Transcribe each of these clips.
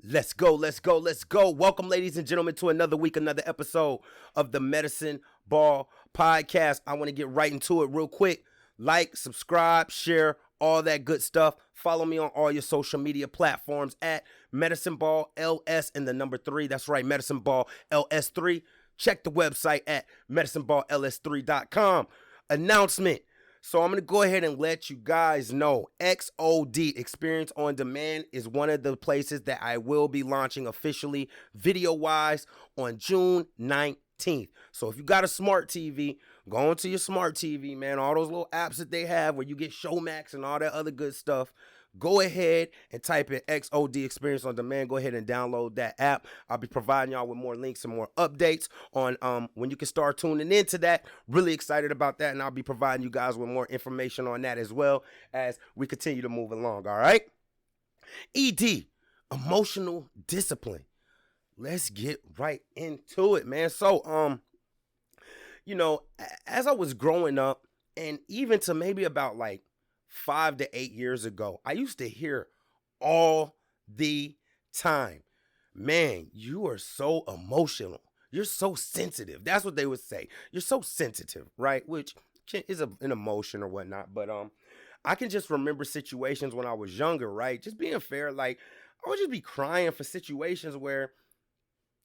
Let's go, let's go, let's go. Welcome, ladies and gentlemen, to another week, another episode of the Medicine Ball Podcast. I want to get right into it real quick. Like, subscribe, share, all that good stuff. Follow me on all your social media platforms at Medicine Ball LS and the number 3. That's right, Medicine Ball LS3. Check the website at medicineballls3.com. Announcement. So I'm going to go ahead and let you guys know XOD, Experience on Demand, is one of the places that I will be launching officially video-wise on June 19th. So if you got a smart TV, go into your smart TV, man. All those little apps that they have where you get Showmax and all that other good stuff. Go ahead and type in XOD Experience on Demand. Go ahead and download that app. I'll be providing y'all with more links and more updates on when you can start tuning into that. Really excited about that, and I'll be providing you guys with more information on that as well as we continue to move along, all right? ED, Emotional Discipline. Let's get right into it, man. So, as I was growing up, and even to maybe about like 5 to 8 years ago, I used to hear all the time, man, you are so emotional. You're so sensitive. That's what they would say. You're so sensitive, right? Which is an emotion or whatnot. But I can just remember situations when I was younger, right? Just being fair, like I would just be crying for situations where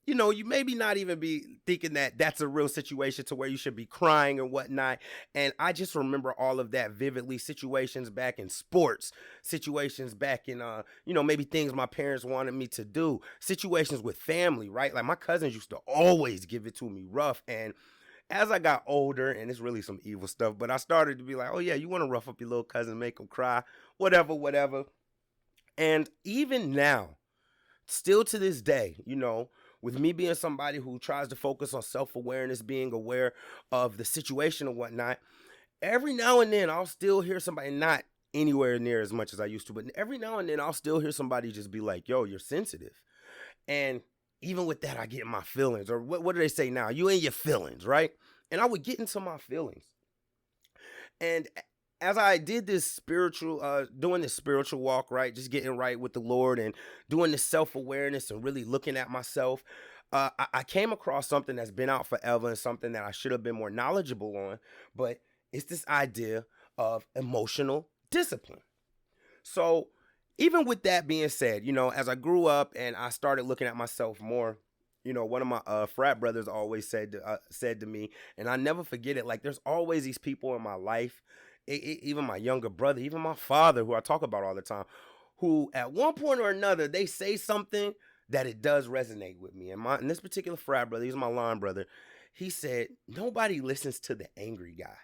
you maybe not even be thinking that that's a real situation to where you should be crying and whatnot. And I just remember all of that vividly. Situations back in sports, situations back in, maybe things my parents wanted me to do, situations with family, right? Like my cousins used to always give it to me rough. And as I got older, and it's really some evil stuff, but I started to be like, oh yeah, you want to rough up your little cousin, make him cry, whatever, whatever. And even now, still to this day, with me being somebody who tries to focus on self-awareness, being aware of the situation and whatnot, every now and then I'll still hear somebody, not anywhere near as much as I used to, but every now and then I'll still hear somebody just be like, yo, you're sensitive. And even with that, I get in my feelings. Or what do they say now? You in your feelings, right? And I would get into my feelings. And as I did this doing this spiritual walk, right, just getting right with the Lord and doing this self-awareness and really looking at myself, I came across something that's been out forever and something that I should have been more knowledgeable on, but it's this idea of emotional discipline. So even with that being said, as I grew up and I started looking at myself more, one of my frat brothers always said to me, and I never forget it, like there's always these people in my life, even my younger brother, even my father, who I talk about all the time, who at one point or another, they say something that it does resonate with me. And this particular frat brother, he's my line brother, he said, nobody listens to the angry guy.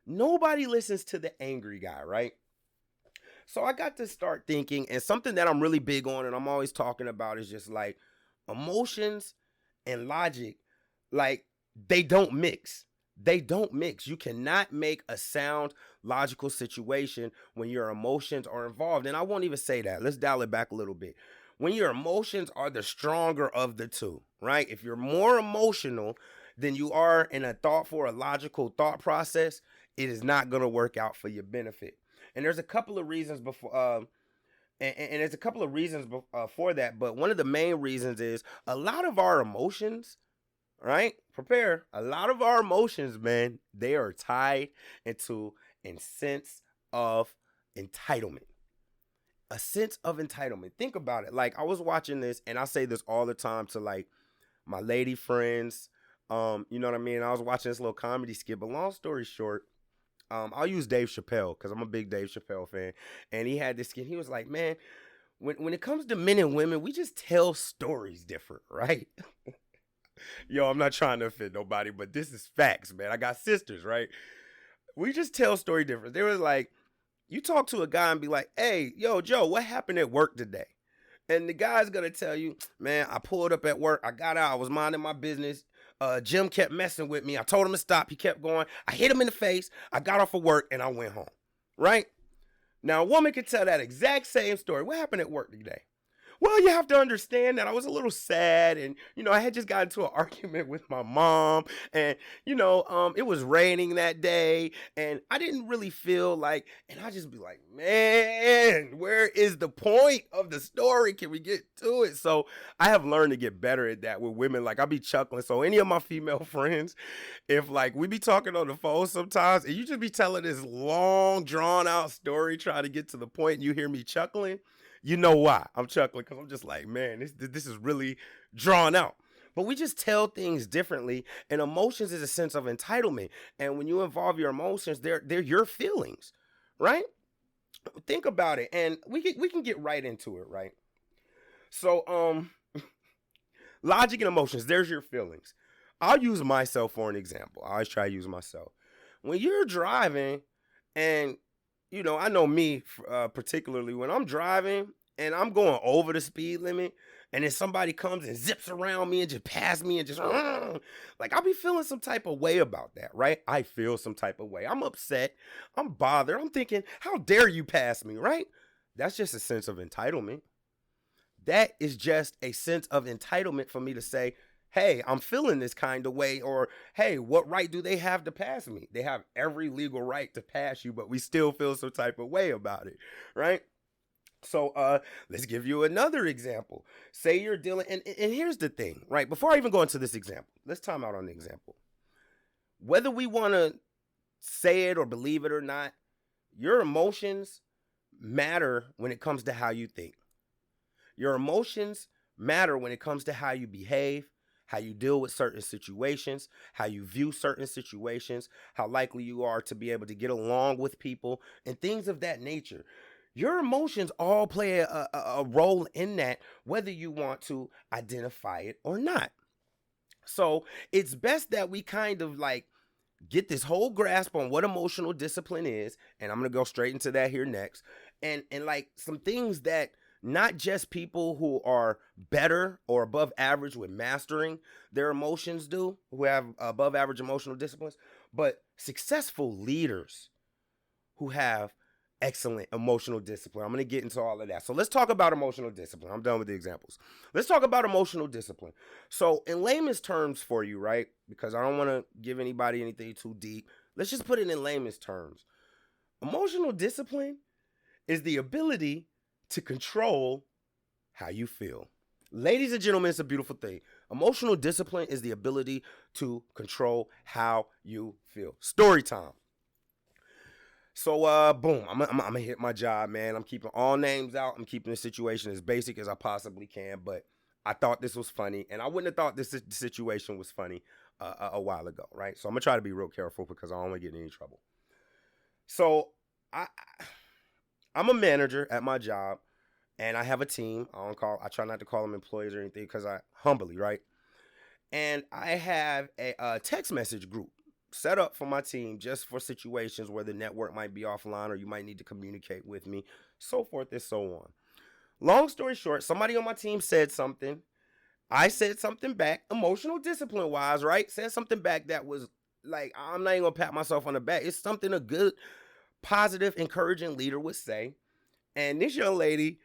Nobody listens to the angry guy, right? So I got to start thinking, and something that I'm really big on and I'm always talking about is just like emotions and logic, like they don't mix. They don't mix. You cannot make a sound, logical situation when your emotions are involved. And I won't even say that. Let's dial it back a little bit. When your emotions are the stronger of the two, right? If you're more emotional than you are in a thoughtful or logical thought process, it is not going to work out for your benefit. And there's a couple of reasons before, and there's a couple of reasons for that. But one of the main reasons is a lot of our emotions, right? Prepare. A lot of our emotions, man, they are tied into a sense of entitlement. A sense of entitlement. Think about it. Like I was watching this, and I say this all the time to like my lady friends. You know what I mean? I was watching this little comedy skit, but long story short, I'll use Dave Chappelle because I'm a big Dave Chappelle fan. And he had this skit. He was like, man, when it comes to men and women, we just tell stories different, right? Yo, I'm not trying to offend nobody, but this is facts, man. I got sisters, right? We just tell story different. They was like, you talk to a guy and be like, hey, yo, Joe, what happened at work today? And the guy's going to tell you, man, I pulled up at work. I got out. I was minding my business. Jim kept messing with me. I told him to stop. He kept going. I hit him in the face. I got off of work and I went home, right? Now, a woman could tell that exact same story. What happened at work today? Well, you have to understand that I was a little sad, and I had just got into an argument with my mom, and it was raining that day, and I didn't really feel like, and I just be like, man, where is the point of the story? Can we get to it? So I have learned to get better at that with women. Like, I be chuckling. So any of my female friends, if like we be talking on the phone sometimes, and you just be telling this long, drawn out story, trying to get to the point, and you hear me chuckling, you know why I'm chuckling, because I'm just like, man, this is really drawn out. But we just tell things differently, and emotions is a sense of entitlement. And when you involve your emotions, they're your feelings, right? Think about it, and we can get right into it, right? So, logic and emotions. There's your feelings. I'll use myself for an example. I always try to use myself. When you're driving, and I know me particularly when I'm driving and I'm going over the speed limit, and then somebody comes and zips around me and just pass me and just like, I'll be feeling some type of way about that, right? I feel some type of way. I'm upset. I'm bothered. I'm thinking, how dare you pass me, right? That's just a sense of entitlement. That is just a sense of entitlement for me to say, hey, I'm feeling this kind of way, or hey, what right do they have to pass me? They have every legal right to pass you, but we still feel some type of way about it, right? So let's give you another example. Say you're dealing, and here's the thing, right? Before I even go into this example, let's time out on the example. Whether we want to say it or believe it or not, your emotions matter when it comes to how you think. Your emotions matter when it comes to how you behave, how you deal with certain situations, how you view certain situations, how likely you are to be able to get along with people, and things of that nature. Your emotions all play a role in that, whether you want to identify it or not. So it's best that we kind of like get this whole grasp on what emotional discipline is, and I'm gonna go straight into that here next, and like some things that not just people who are better or above average with mastering their emotions do, who have above average emotional disciplines, but successful leaders who have excellent emotional discipline. I'm going to get into all of that. So let's talk about emotional discipline. I'm done with the examples. Let's talk about emotional discipline. So in layman's terms for you, right? Because I don't want to give anybody anything too deep. Let's just put it in layman's terms. Emotional discipline is the ability to control how you feel. Ladies and gentlemen, it's a beautiful thing. Emotional discipline is the ability to control how you feel. Story time. So, boom, I'm gonna hit my job, man. I'm keeping all names out. I'm keeping the situation as basic as I possibly can, but I thought this was funny, and I wouldn't have thought this situation was funny a while ago, right? So I'm gonna try to be real careful because I don't want to get in any trouble. So I'm a manager at my job, and I have a team. I try not to call them employees or anything because I humbly, right? And I have a text message group set up for my team just for situations where the network might be offline or you might need to communicate with me, so forth and so on. Long story short, somebody on my team said something. I said something back, emotional discipline wise, right? Said something back that was like, I'm not even gonna pat myself on the back. It's something a good, positive, encouraging leader would say. And this young lady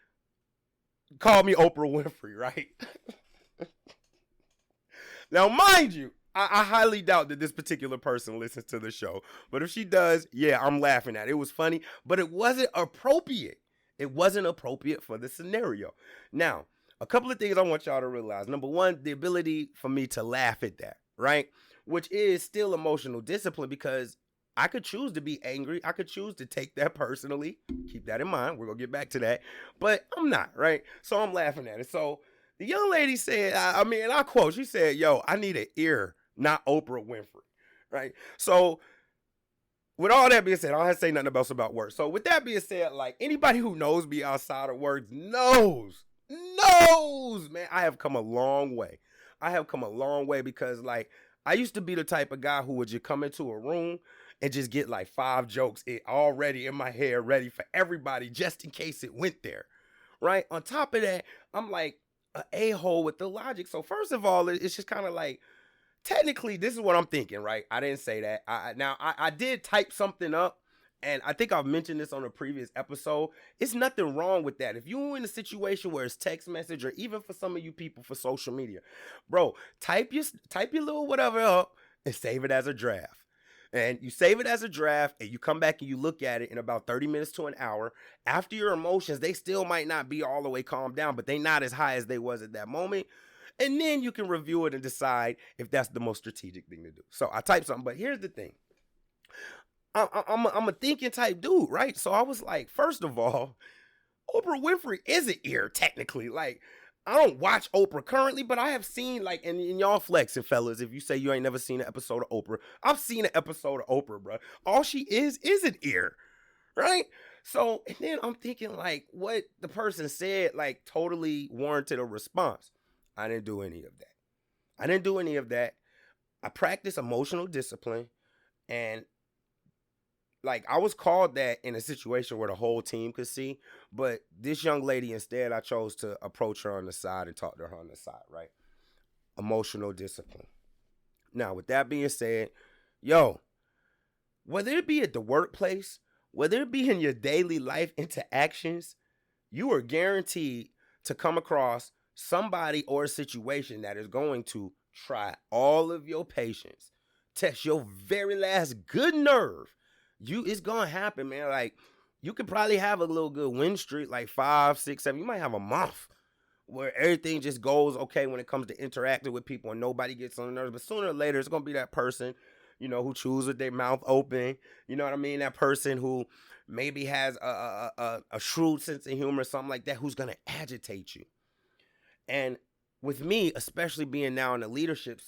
called me Oprah Winfrey, right? Now, mind you, I highly doubt that this particular person listens to the show. But if she does, yeah, I'm laughing at it. It was funny, but it wasn't appropriate. It wasn't appropriate for the scenario. Now, a couple of things I want y'all to realize. Number one, the ability for me to laugh at that, right? Which is still emotional discipline because I could choose to be angry. I could choose to take that personally. Keep that in mind. We're going to get back to that. But I'm not, right? So I'm laughing at it. So the young lady said, and I quote, she said, yo, I need an ear, not Oprah Winfrey, right? So with all that being said, I don't have to say nothing else about work. So with that being said, like anybody who knows me outside of work knows, man, I have come a long way. I have come a long way because like I used to be the type of guy who would just come into a room and just get like 5 jokes already in my head ready for everybody just in case it went there, right? On top of that, I'm like an a-hole with the logic. So first of all, it's just kind of like, technically, this is what I'm thinking, right? I didn't say that. I did type something up And I think I've mentioned this on a previous episode. It's nothing wrong with that. If you're in a situation where it's text message, or even for some of you people for social media, bro, type your little whatever up and save it as a draft. And you save it as a draft, and you come back and you look at it in about 30 minutes to an hour. After your emotions, they still might not be all the way calmed down, but they not as high as they was at that moment. And then you can review it and decide if that's the most strategic thing to do. So I typed something, but here's the thing. I'm a thinking type dude, right? So I was like, first of all, Oprah Winfrey is an ear technically. Like, I don't watch Oprah currently, but I have seen, like, and y'all flexing, fellas, if you say you ain't never seen an episode of Oprah. I've seen an episode of Oprah, bro. All she is an ear, right? So, and then I'm thinking, like, what the person said, like, totally warranted a response. I didn't do any of that. I practice emotional discipline, and like, I was called that in a situation where the whole team could see, but this young lady, instead, I chose to approach her on the side and talk to her on the side, right? Emotional discipline. Now, with that being said, yo, whether it be at the workplace, whether it be in your daily life interactions, you are guaranteed to come across somebody or a situation that is going to try all of your patience, test your very last good nerve. It's gonna happen, man. Like, you could probably have a little good win streak, like 5, 6, 7. You might have a month where everything just goes okay when it comes to interacting with people and nobody gets on the nerves. But sooner or later, it's gonna be that person, who chews with their mouth open. You know what I mean? That person who maybe has a shrewd sense of humor or something like that, who's gonna agitate you. And with me, especially being now in a leadership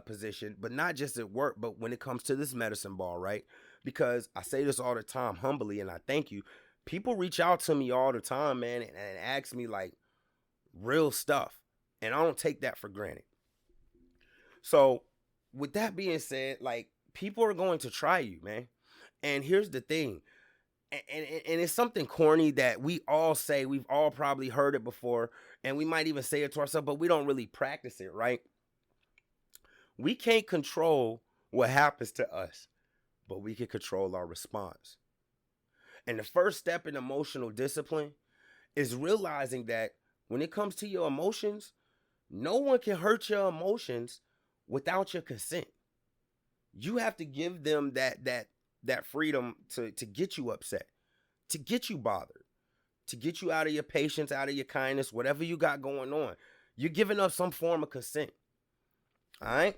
position, but not just at work, but when it comes to this medicine ball, right? Because I say this all the time humbly, and I thank you. People reach out to me all the time, man, and ask me, like, real stuff. And I don't take that for granted. So with that being said, like, people are going to try you, man. And here's the thing. And it's something corny that we all say. We've all probably heard it before, and we might even say it to ourselves, but we don't really practice it, right? We can't control what happens to us, but we can control our response. And the first step in emotional discipline is realizing that when it comes to your emotions, no one can hurt your emotions without your consent. You have to give them that freedom to get you upset, to get you bothered, to get you out of your patience, out of your kindness, whatever you got going on. You're giving up some form of consent. All right?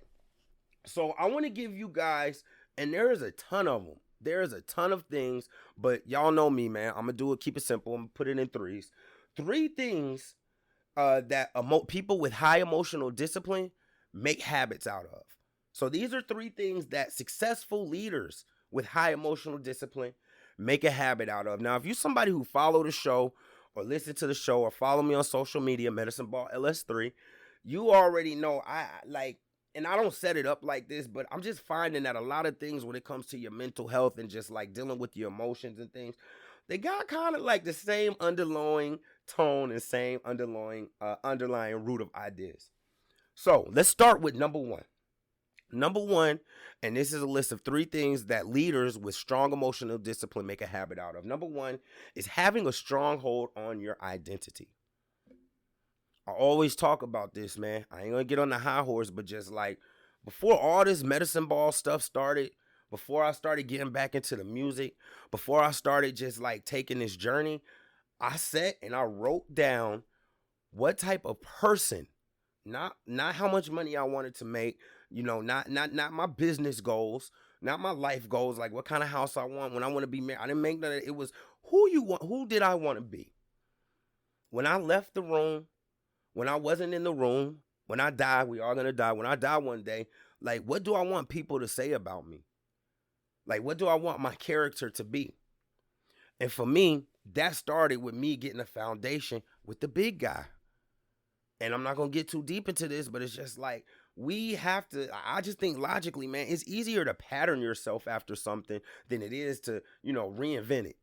So I want to give you guys, and there is a ton of them. There is a ton of things, but y'all know me, man. I'm going to keep it simple. I'm going to put it in threes. 3 things that people with high emotional discipline make habits out of. So these are 3 things that successful leaders with high emotional discipline make a habit out of. Now, if you're somebody who follow the show or listen to the show or follow me on social media, Medicine Ball LS3, you already know and I don't set it up like this, but I'm just finding that a lot of things when it comes to your mental health and just like dealing with your emotions and things, they got kind of like the same underlying tone and same underlying root of ideas. So let's start with number 1. Number 1, and this is a list of 3 things that leaders with strong emotional discipline make a habit out of. Number 1 is having a stronghold on your identity. I always talk about this, man. I ain't gonna get on the high horse, but just like before all this medicine ball stuff started, before I started getting back into the music, before I started just like taking this journey, I sat and I wrote down what type of person, not how much money I wanted to make, not my business goals, not my life goals, like what kind of house I want, when I want to be married. I didn't make none of that. It was who did I want to be? When I left the room, when I wasn't in the room, when I die, we are going to die. When I die one day, like, what do I want people to say about me? Like, what do I want my character to be? And for me, that started with me getting a foundation with the big guy. And I'm not going to get too deep into this, but it's just like, I just think logically, man, it's easier to pattern yourself after something than it is to, reinvent it.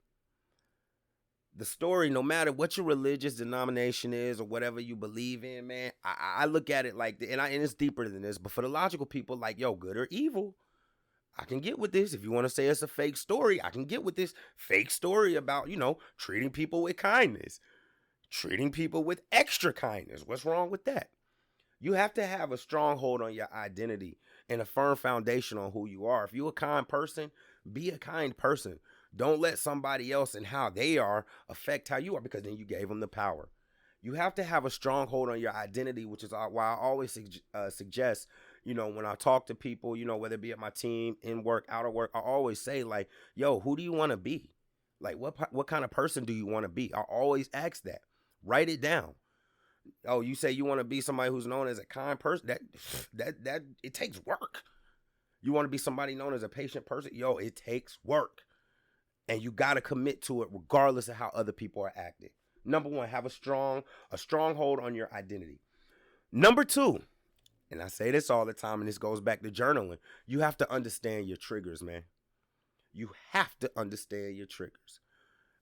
The story, no matter what your religious denomination is or whatever you believe in, man, I look at it like, and it's deeper than this, but for the logical people, like, yo, good or evil, I can get with this. If you want to say it's a fake story, I can get with this fake story about, treating people with kindness, treating people with extra kindness. What's wrong with that? You have to have a stronghold on your identity and a firm foundation on who you are. If you're a kind person, be a kind person. Don't let somebody else and how they are affect how you are, because then you gave them the power. You have to have a stronghold on your identity, which is why I always suggest, when I talk to people, whether it be at my team, in work, out of work, I always say, like, yo, who do you want to be? Like, what kind of person do you want to be? I always ask that. Write it down. Oh, you say you want to be somebody who's known as a kind person? That it takes work. You want to be somebody known as a patient person? Yo, it takes work. And you got to commit to it regardless of how other people are acting. Number one, have a stronghold on your identity. Number two, and I say this all the time, and this goes back to journaling, you have to understand your triggers, man. You have to understand your triggers.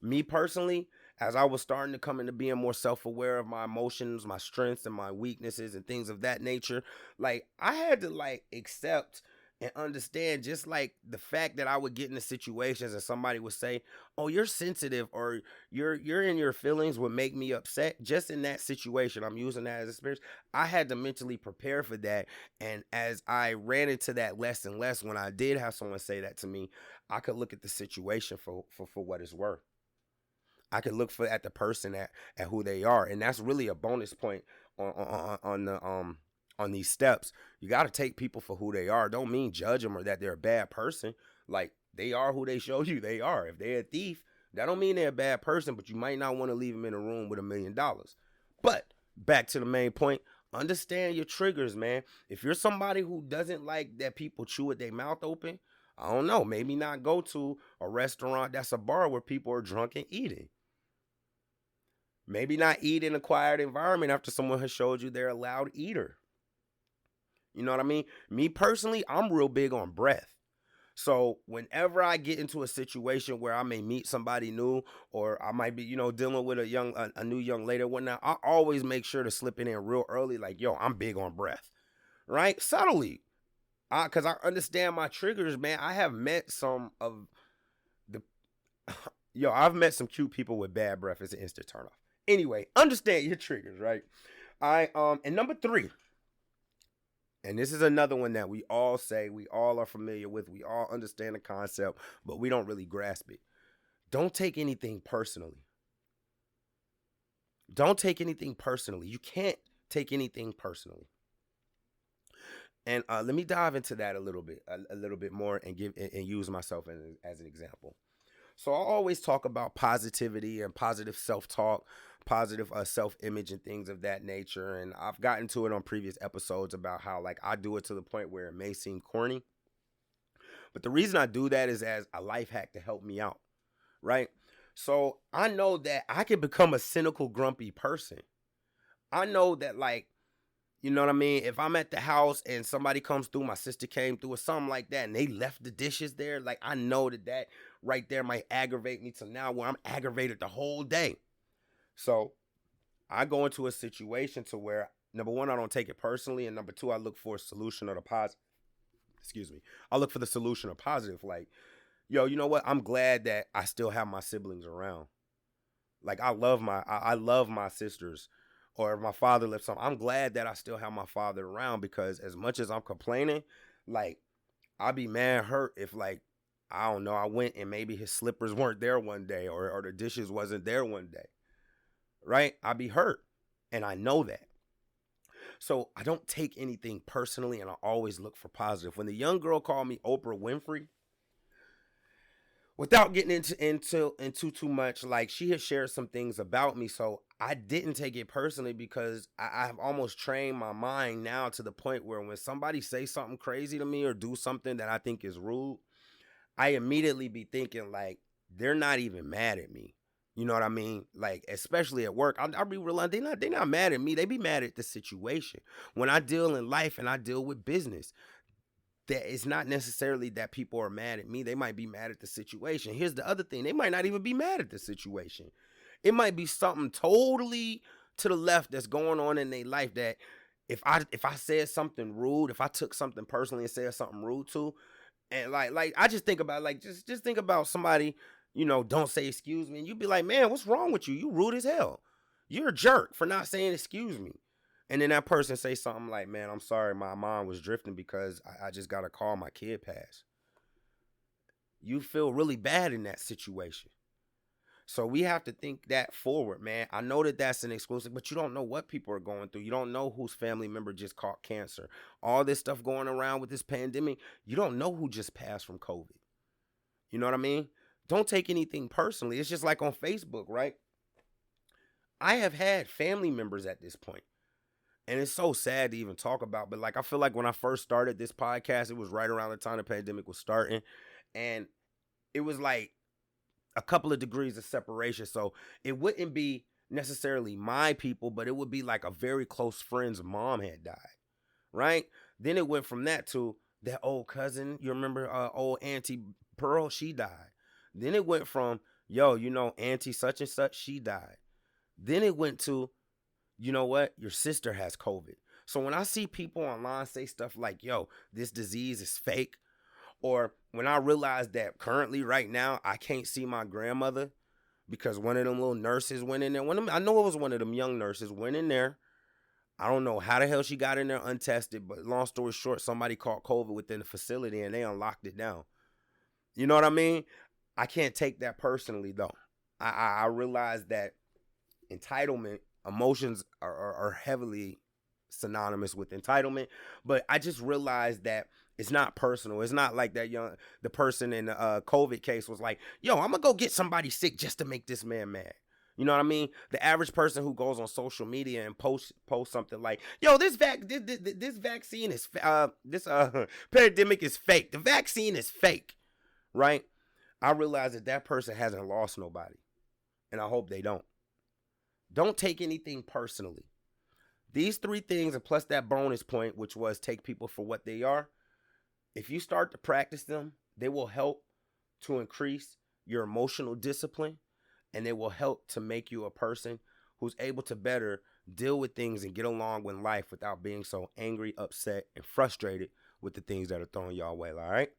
Me personally, as I was starting to come into being more self-aware of my emotions, my strengths, and my weaknesses and things of that nature, like, I had to, like, accept and understand just, like, the fact that I would get into situations and somebody would say, oh, you're sensitive, or you're in your feelings, would make me upset. Just in that situation, I'm using that as a experience. I had to mentally prepare for that. And as I ran into that less and less, when I did have someone say that to me, I could look at the situation for what it's worth. I can look at the person at who they are, and that's really a bonus point on these steps. You got to take people for who they are. Don't mean judge them or that they're a bad person. Like, they are who they show you they are. If they're a thief, that don't mean they're a bad person, but you might not want to leave them in a room with $1 million. But back to the main point. Understand your triggers, man. If you're somebody who doesn't like that people chew with their mouth open, I don't know, maybe not go to a restaurant that's a bar where people are drunk and eating. Maybe not eat in a quiet environment after someone has showed you they're a loud eater. You know what I mean? Me personally, I'm real big on breath. So whenever I get into a situation where I may meet somebody new, or I might be, dealing with a new young lady or whatnot, I always make sure to slip it in real early. Like, yo, I'm big on breath, right? Subtly. Because I understand my triggers, man. I have met some of the, I've met some cute people with bad breath. It's an instant turn off. Anyway, understand your triggers, right? And number three, and this is another one that we all say, we all are familiar with, we all understand the concept, but we don't really grasp it. Don't take anything personally. Don't take anything personally. You can't take anything personally. And let me dive into that a little bit more, and use myself as an example. So I always talk about positivity and positive self-talk, positive self-image and things of that nature. And I've gotten to it on previous episodes about how, like, I do it to the point where it may seem corny. But the reason I do that is as a life hack to help me out, right? So I know that I can become a cynical, grumpy person. I know that, like, you know what I mean? If I'm at the house and somebody comes through, my sister came through or something like that, and they left the dishes there, like, I know that right there might aggravate me to now where I'm aggravated the whole day. So I go into a situation to where, number one, I don't take it personally, and number two, I look for a solution or the positive. Excuse me. I look for the solution or positive. Like, yo, you know what? I'm glad that I still have my siblings around. Like, I love my sisters. Or if my father left something, I'm glad that I still have my father around, because as much as I'm complaining, like, I'd be mad hurt if, like, I don't know, I went and maybe his slippers weren't there one day, or the dishes wasn't there one day, right? I'd be hurt, and I know that. So I don't take anything personally, and I always look for positive. When the young girl called me Oprah Winfrey, without getting into too much, like, she had shared some things about me, so I didn't take it personally, because I've almost trained my mind now to the point where when somebody say something crazy to me or do something that I think is rude, I immediately be thinking, like, they're not even mad at me. You know what I mean? Like, especially at work, I'll be realizing they're not mad at me. They be mad at the situation. When I deal in life and I deal with business, that it's not necessarily that people are mad at me. They might be mad at the situation. Here's the other thing. They might not even be mad at the situation. It might be something totally to the left that's going on in their life that if I said something rude, if I took something personally and said something rude to, And like I just think about like just think about somebody, don't say excuse me, and you be like, man, what's wrong with you? You rude as hell. You're a jerk for not saying excuse me. And then that person say something like, man, I'm sorry, my mind was drifting because I just got a call my kid passed. You feel really bad in that situation. So we have to think that forward, man. I know that that's an exclusive, but you don't know what people are going through. You don't know whose family member just caught cancer. All this stuff going around with this pandemic, you don't know who just passed from COVID. You know what I mean? Don't take anything personally. It's just like on Facebook, right? I have had family members at this point, and it's so sad to even talk about. But like, I feel like when I first started this podcast, it was right around the time the pandemic was starting, and it was like a couple of degrees of separation. So it wouldn't be necessarily my people, but it would be like a very close friend's mom had died, right? Then it went from that to that old cousin. You remember old Auntie Pearl? She died. Then it went from, Auntie such and such, she died. Then it went to, you know what? Your sister has COVID. So when I see people online say stuff like, yo, this disease is fake, or when I realized that currently right now I can't see my grandmother because one of them little nurses went in there. I know it was one of them young nurses went in there. I don't know how the hell she got in there untested, but long story short, somebody caught COVID within the facility and they unlocked it down. You know what I mean? I can't take that personally though. I realize that entitlement, emotions are heavily synonymous with entitlement, but I just realized that it's not personal. It's not like the person in the COVID case was like, yo, I'm gonna go get somebody sick just to make this man mad. You know what I mean? The average person who goes on social media and post something like, yo, this vaccine is this pandemic is fake. The vaccine is fake, right? I realize that person hasn't lost nobody, and I hope they don't. Don't take anything personally. These 3 things, and plus that bonus point, which was take people for what they are, if you start to practice them, they will help to increase your emotional discipline, and they will help to make you a person who's able to better deal with things and get along with life without being so angry, upset, and frustrated with the things that are thrown your way, all right?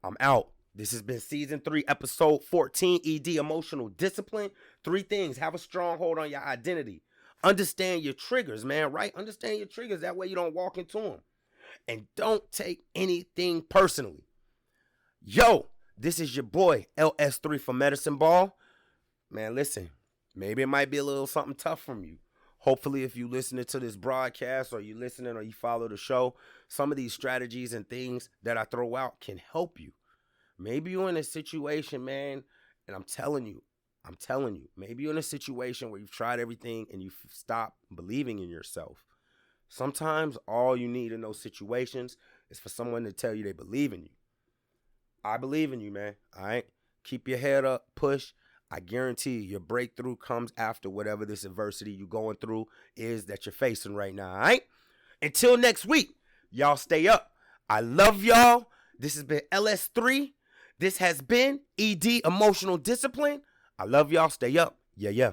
I'm out. This has been season 3, episode 14, ED, emotional discipline. 3 things. Have a stronghold on your identity. Understand your triggers, man, right? Understand your triggers. That way you don't walk into them. And don't take anything personally. Yo, this is your boy, LS3 for Medicine Ball. Man, listen, maybe it might be a little something tough from you. Hopefully, if you listening to this broadcast or you listening or you follow the show, some of these strategies and things that I throw out can help you. Maybe you're in a situation, man, and I'm telling you, maybe you're in a situation where you've tried everything and you've stopped believing in yourself. Sometimes all you need in those situations is for someone to tell you they believe in you. I believe in you, man, all right? Keep your head up, push. I guarantee you, your breakthrough comes after whatever this adversity you're going through is that you're facing right now, all right? Until next week, y'all stay up. I love y'all. This has been LS3. This has been ED, Emotional Discipline. I love y'all. Stay up. Yeah.